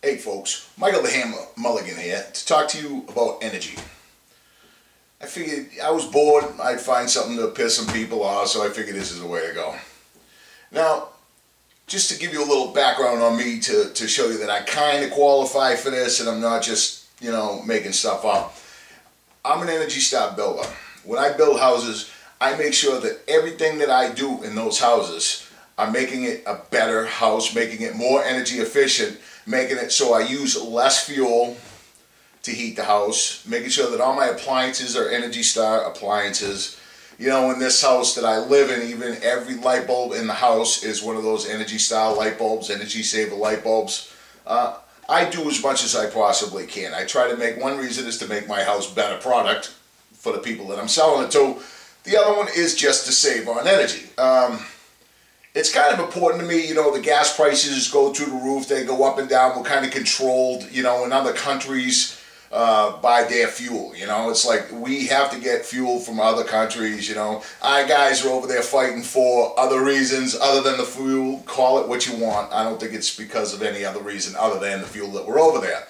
Hey folks, Michael the Hammer Mulligan here to talk to you about energy. I figured I was bored, I'd find something to piss some people off, so I figured this is the way to go. Now, just to give you a little background on me to show you that I kind of qualify for this and I'm not just, making stuff up. I'm an Energy Star builder. When I build houses, I make sure that everything that I do in those houses, I'm making it a better house, making it more energy efficient, making it so I use less fuel to heat the house, making sure that all my appliances are Energy Star appliances. In this house that I live in, even every light bulb in the house is one of those Energy Star light bulbs, Energy Saver light bulbs. I do as much as I possibly can. I try to make, one reason is to make my house better product for the people that I'm selling it to. The other one is just to save on energy. It's kind of important to me, the gas prices go through the roof, they go up and down. We're kind of controlled, in other countries by their fuel, It's like we have to get fuel from other countries, Our guys are over there fighting for other reasons other than the fuel. Call it what you want. I don't think it's because of any other reason other than the fuel that we're over there.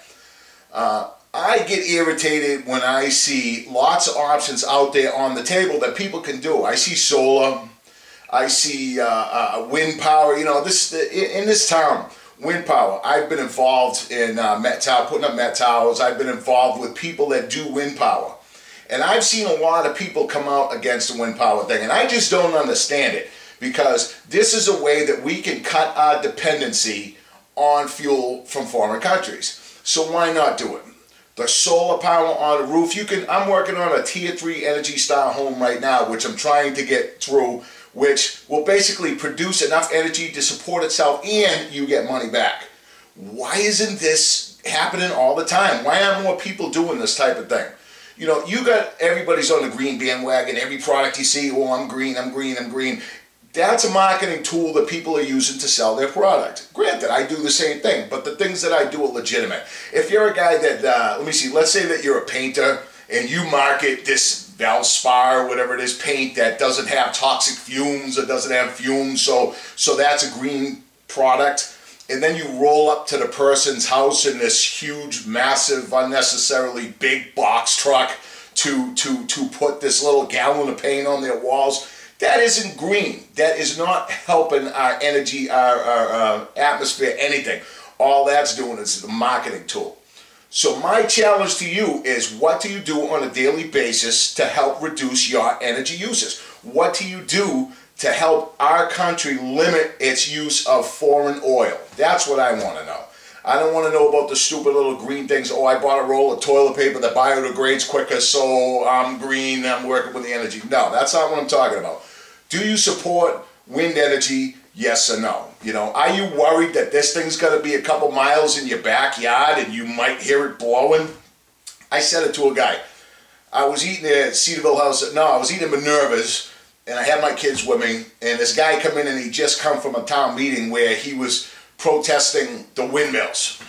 I get irritated when I see lots of options out there on the table that people can do. I see solar. I see wind power. In this town, wind power. I've been involved in putting up Met Towers. I've been involved with people that do wind power. And I've seen a lot of people come out against the wind power thing. And I just don't understand it, because this is a way that we can cut our dependency on fuel from foreign countries. So why not do it? The solar power on the roof. I'm working on a Tier 3 Energy Star home right now, which I'm trying to get through, which will basically produce enough energy to support itself and you get money back. Why isn't this happening all the time? Why aren't more people doing this type of thing? You got everybody's on the green bandwagon. Every product you see, oh, I'm green, I'm green, I'm green. That's a marketing tool that people are using to sell their product. Granted, I do the same thing, but the things that I do are legitimate. If you're a guy that, let's say that you're a painter and you market this Valspar or whatever it is, paint that doesn't have toxic fumes or doesn't have fumes, so that's a green product. And then you roll up to the person's house in this huge, massive, unnecessarily big box truck to put this little gallon of paint on their walls. That isn't green. That is not helping our energy, our atmosphere, anything. All that's doing is a marketing tool. So my challenge to you is, what do you do on a daily basis to help reduce your energy uses? What do you do to help our country limit its use of foreign oil? That's what I want to know. I don't want to know about the stupid little green things. Oh, I bought a roll of toilet paper that biodegrades quicker, so I'm green, I'm working with the energy. No, that's not what I'm talking about. Do you support wind energy? Yes or no? Are you worried that this thing's going to be a couple miles in your backyard and you might hear it blowing? I said it to a guy. I was eating at Cedarville House. No, I was eating at Minerva's, and I had my kids with me, and this guy come in, and he just come from a town meeting where he was protesting the windmills.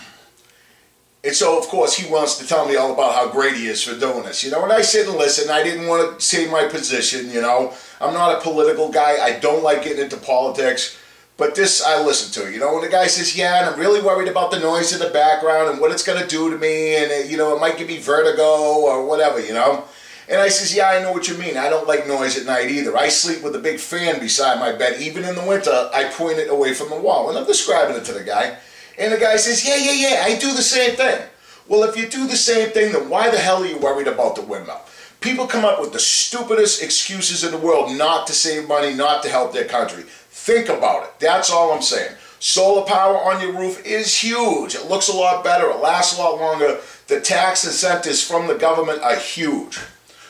And so, of course, he wants to tell me all about how great he is for doing this. And I sit and listen. I didn't want to say my position, I'm not a political guy. I don't like getting into politics. But this I listen to, When the guy says, yeah, and I'm really worried about the noise in the background and what it's going to do to me. And, it might give me vertigo or whatever, And I says, yeah, I know what you mean. I don't like noise at night either. I sleep with a big fan beside my bed. Even in the winter, I point it away from the wall. And I'm describing it to the guy. And the guy says, yeah, I do the same thing. Well, if you do the same thing, then why the hell are you worried about the windmill? People come up with the stupidest excuses in the world not to save money, not to help their country. Think about it. That's all I'm saying. Solar power on your roof is huge. It looks a lot better. It lasts a lot longer. The tax incentives from the government are huge.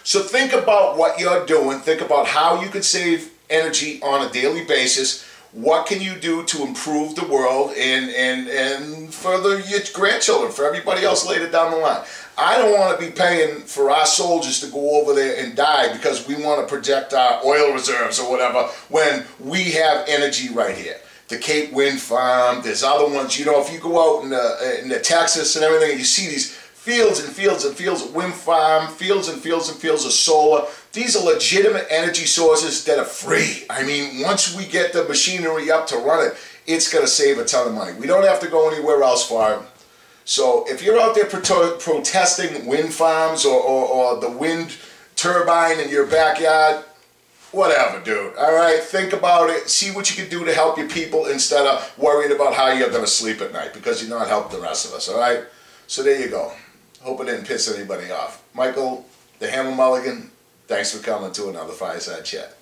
So think about what you're doing. Think about how you can save energy on a daily basis. What can you do to improve the world and further your grandchildren, for everybody else later down the line? I don't want to be paying for our soldiers to go over there and die because we want to protect our oil reserves or whatever when we have energy right here. The Cape Wind Farm, there's other ones. If you go out in Texas and everything, you see these fields and fields and fields of wind farm, fields and fields and fields of solar. These are legitimate energy sources that are free. I mean, once we get the machinery up to run it, it's going to save a ton of money. We don't have to go anywhere else for it. So if you're out there protesting wind farms or the wind turbine in your backyard, whatever, dude. All right, think about it. See what you can do to help your people instead of worrying about how you're going to sleep at night, because you're not helping the rest of us, all right? So there you go. Hope it didn't piss anybody off. Michael, the Hammer Mulligan, thanks for coming to another Fireside Chat.